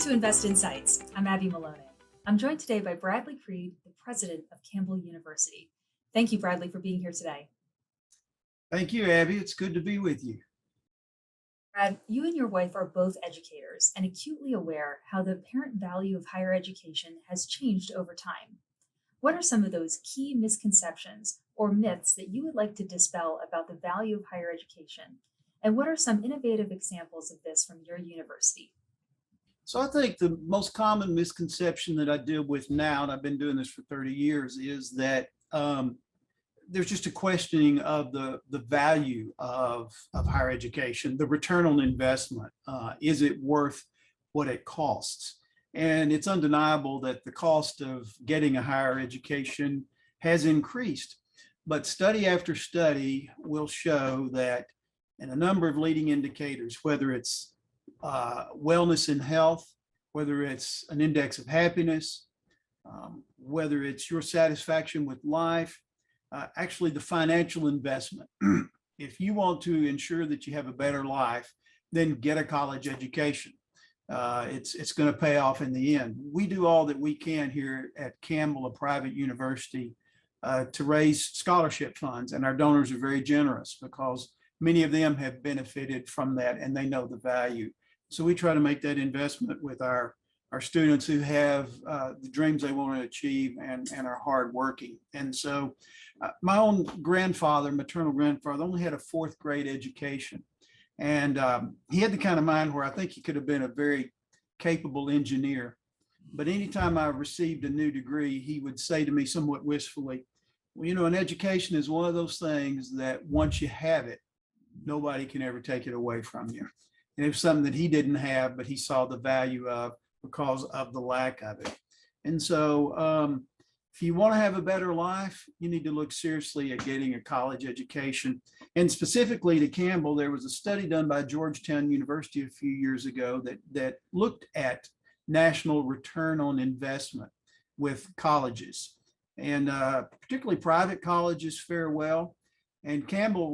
to Invest Insights. I'm Abby Malone. I'm joined today by Bradley Creed, the president of Campbell University. Thank you, Bradley, for being here today. Thank you, Abby. It's good to be with you. Brad, you and your wife are both educators and acutely aware how the apparent value of higher education has changed over time. What are some of those key misconceptions or myths that you would like to dispel about the value of higher education? And what are some innovative examples of this from your university? So I think the most common misconception that I deal with now, and I've been doing this for 30 years, is that there's just a questioning of the value of higher education, the return on investment. Is it worth what it costs? And it's undeniable that the cost of getting a higher education has increased. But study after study will show that in a number of leading indicators, whether it's wellness and health, whether it's an index of happiness, whether it's your satisfaction with life, actually the financial investment. If you want to ensure that you have a better life, then get a college education. It's going to pay off in the end. We do all that we can here at Campbell, a private university, to raise scholarship funds, and our donors are very generous because many of them have benefited from that and they know the value. So we try to make that investment with our students who have the dreams they want to achieve and are hardworking. And so my own grandfather, maternal grandfather, only had a fourth grade education. And he had the kind of mind where I think he could have been a very capable engineer. But anytime I received a new degree, he would say to me somewhat wistfully, well, you know, an education is one of those things that once you have it, nobody can ever take it away from you. And it was something that he didn't have, but he saw the value of because of the lack of it. And so if you want to have a better life, you need to look seriously at getting a college education. And specifically to Campbell, there was a study done by Georgetown University a few years ago that looked at national return on investment with colleges. And particularly private colleges fare well. And Campbell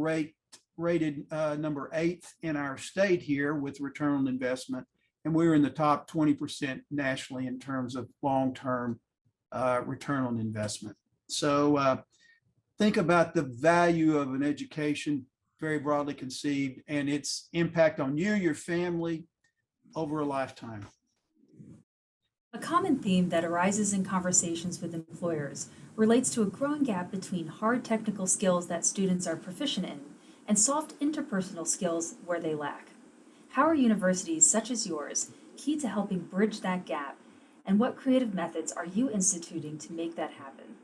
rated number 8th in our state here with return on investment. And we were in the top 20% nationally in terms of long-term return on investment. So think about the value of an education, very broadly conceived, and its impact on you, your family, over a lifetime. A common theme that arises in conversations with employers relates to a growing gap between hard technical skills that students are proficient in and soft interpersonal skills where they lack. How are universities such as yours key to helping bridge that gap, and what creative methods are you instituting to make that happen?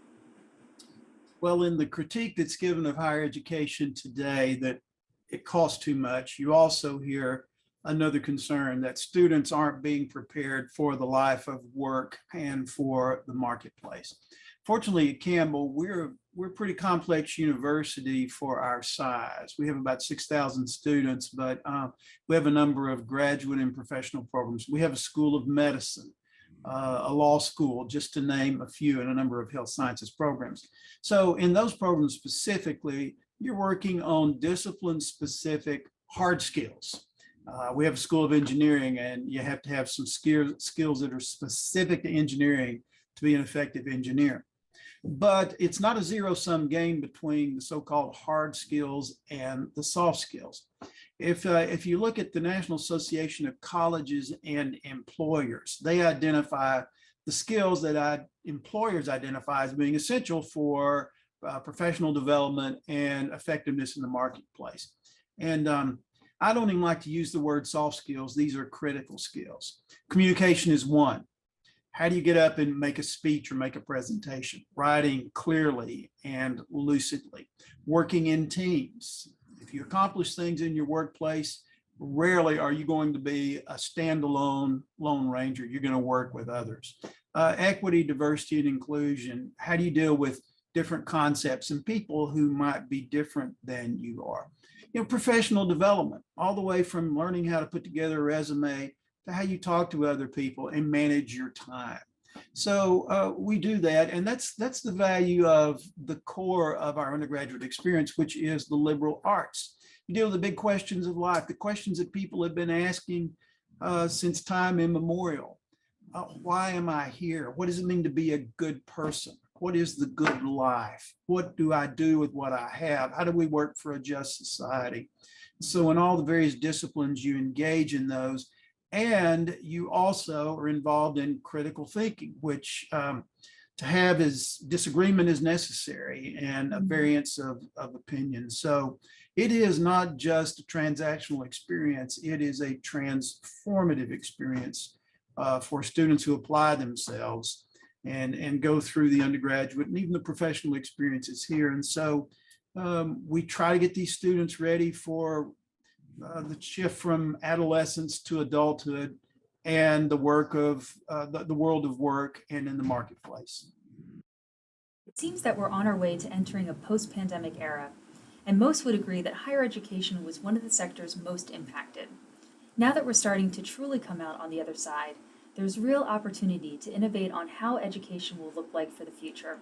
Well, in the critique that's given of higher education today that it costs too much, you also hear another concern that students aren't being prepared for the life of work and for the marketplace. Fortunately, at Campbell, we're a pretty complex university for our size. We have about 6,000 students, but we have a number of graduate and professional programs. We have a school of medicine, a law school, just to name a few, and a number of health sciences programs. So in those programs specifically, you're working on discipline-specific hard skills. We have a school of engineering, and you have to have some skills that are specific to engineering to be an effective engineer. But it's not a zero-sum game between the so-called hard skills and the soft skills. If you look at the National Association of Colleges and Employers, they identify the skills that employers identify as being essential for professional development and effectiveness in the marketplace. And I don't even like to use the word soft skills. These are critical skills. Communication is one. How do you get up and make a speech or make a presentation? Writing clearly and lucidly. Working in teams. If you accomplish things in your workplace, rarely are you going to be a standalone lone ranger. You're going to work with others. Equity, diversity, and inclusion. How do you deal with different concepts and people who might be different than you are? You know, professional development, all the way from learning how to put together a resume to how you talk to other people and manage your time. So we do that, and that's the value of the core of our undergraduate experience, which is the liberal arts. You deal with the big questions of life, the questions that people have been asking since time immemorial. why am I here? What does it mean to be a good person? What is the good life? What do I do with what I have? How do we work for a just society? So in all the various disciplines, you engage in those, and you also are involved in critical thinking, which to have is disagreement is necessary and a variance of opinion. So it is not just a transactional experience, it is a transformative experience for students who apply themselves and go through the undergraduate and even the professional experiences here. And so we try to get these students ready for the shift from adolescence to adulthood and the work of the world of work and in the marketplace. It seems that we're on our way to entering a post-pandemic era, and most would agree that higher education was one of the sectors most impacted. Now that we're starting to truly come out on the other side, there's real opportunity to innovate on how education will look like for the future.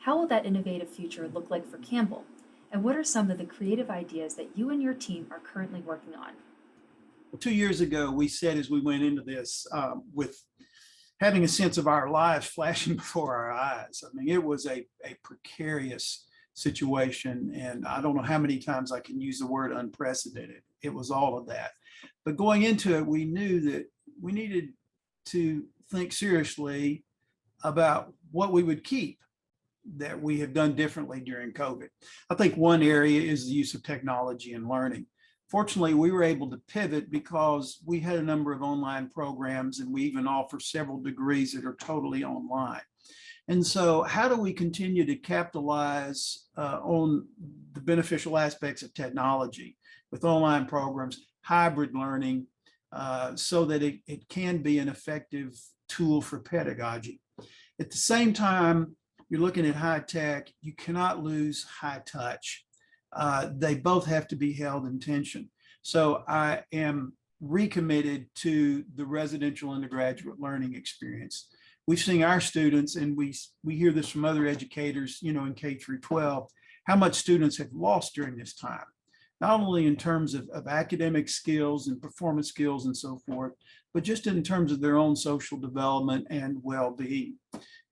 How will that innovative future look like for Campbell? And what are some of the creative ideas that you and your team are currently working on? 2 years ago, we said as we went into this with having a sense of our lives flashing before our eyes. I mean, it was a precarious situation. And I don't know how many times I can use the word unprecedented. It was all of that. But going into it, we knew that we needed to think seriously about what we would keep that we have done differently during COVID. I think one area is the use of technology in learning. Fortunately, we were able to pivot because we had a number of online programs and we even offer several degrees that are totally online. And so how do we continue to capitalize on the beneficial aspects of technology with online programs, hybrid learning, so that it can be an effective tool for pedagogy? At the same time, you're looking at high tech, you cannot lose high touch. They both have to be held in tension. So I am recommitted to the residential undergraduate learning experience. We've seen our students, and we hear this from other educators, in K through 12, how much students have lost during this time, not only in terms of academic skills and performance skills and so forth, but just in terms of their own social development and well-being.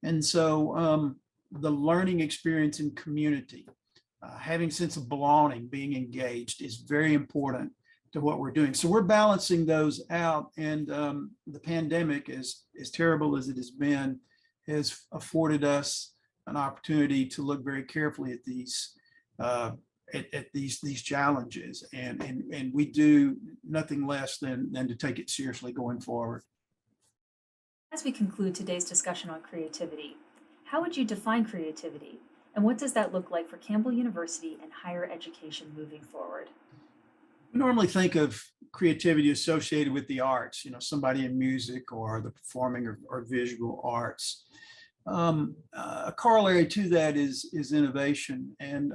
And so the learning experience in community, having a sense of belonging, being engaged is very important to what we're doing. So we're balancing those out. And the pandemic, as terrible as it has been, has afforded us an opportunity to look very carefully at these these challenges. And we do nothing less than to take it seriously going forward. As we conclude today's discussion on creativity, how would you define creativity? And what does that look like for Campbell University and higher education moving forward? We normally think of creativity associated with the arts, somebody in music or the performing or visual arts. A corollary to that is innovation. And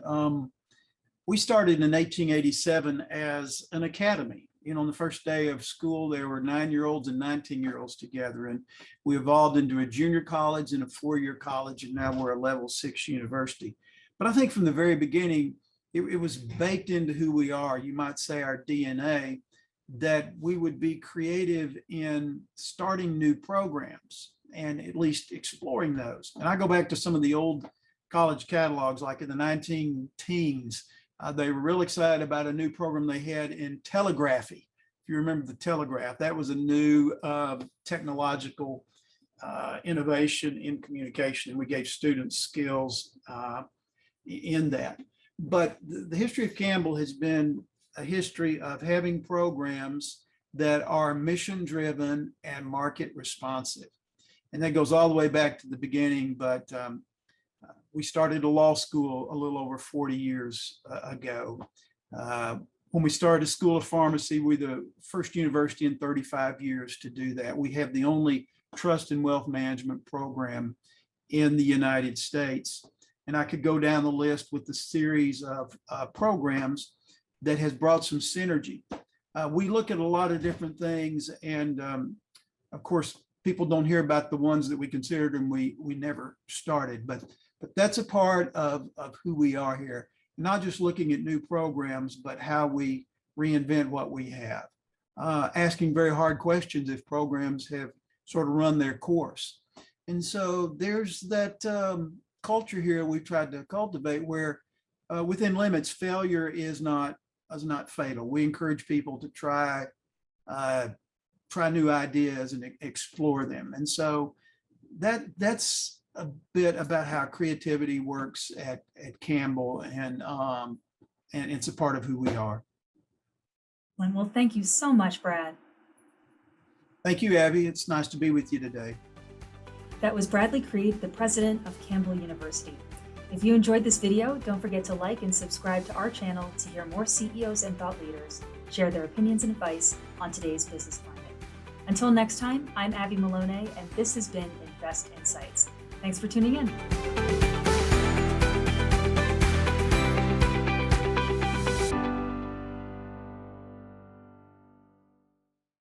we started in 1887 as an academy. On the first day of school, there were 9-year-olds and 19-year-olds together. And we evolved into a junior college and a 4-year college, and now we're a level 6 university. But I think from the very beginning, it was baked into who we are, you might say our DNA, that we would be creative in starting new programs and at least exploring those. And I go back to some of the old college catalogs, like in the 19 teens, they were real excited about a new program they had in telegraphy. If you remember the telegraph, that was a new technological innovation in communication. And we gave students skills in that. But the history of Campbell has been a history of having programs that are mission driven and market responsive. And that goes all the way back to the beginning, but we started a law school a little over 40 years ago. When we started a school of pharmacy, we're the first university in 35 years to do that. We have the only trust and wealth management program in the United States. And I could go down the list with the series of programs that has brought some synergy. We look at a lot of different things, and of course, people don't hear about the ones that we considered and we never started, but that's a part of who we are here. Not just looking at new programs, but how we reinvent what we have. Asking very hard questions if programs have sort of run their course. And so there's that culture here we've tried to cultivate where within limits, failure is not fatal. We encourage people to try new ideas and explore them. And so that's a bit about how creativity works at Campbell, and it's a part of who we are. Well, thank you so much, Brad. Thank you, Abby. It's nice to be with you today. That was Bradley Creed, the president of Campbell University. If you enjoyed this video, don't forget to like and subscribe to our channel to hear more CEOs and thought leaders share their opinions and advice on today's business climate. Until next time, I'm Abby Malone, and this has been Invest Insights. Thanks for tuning in.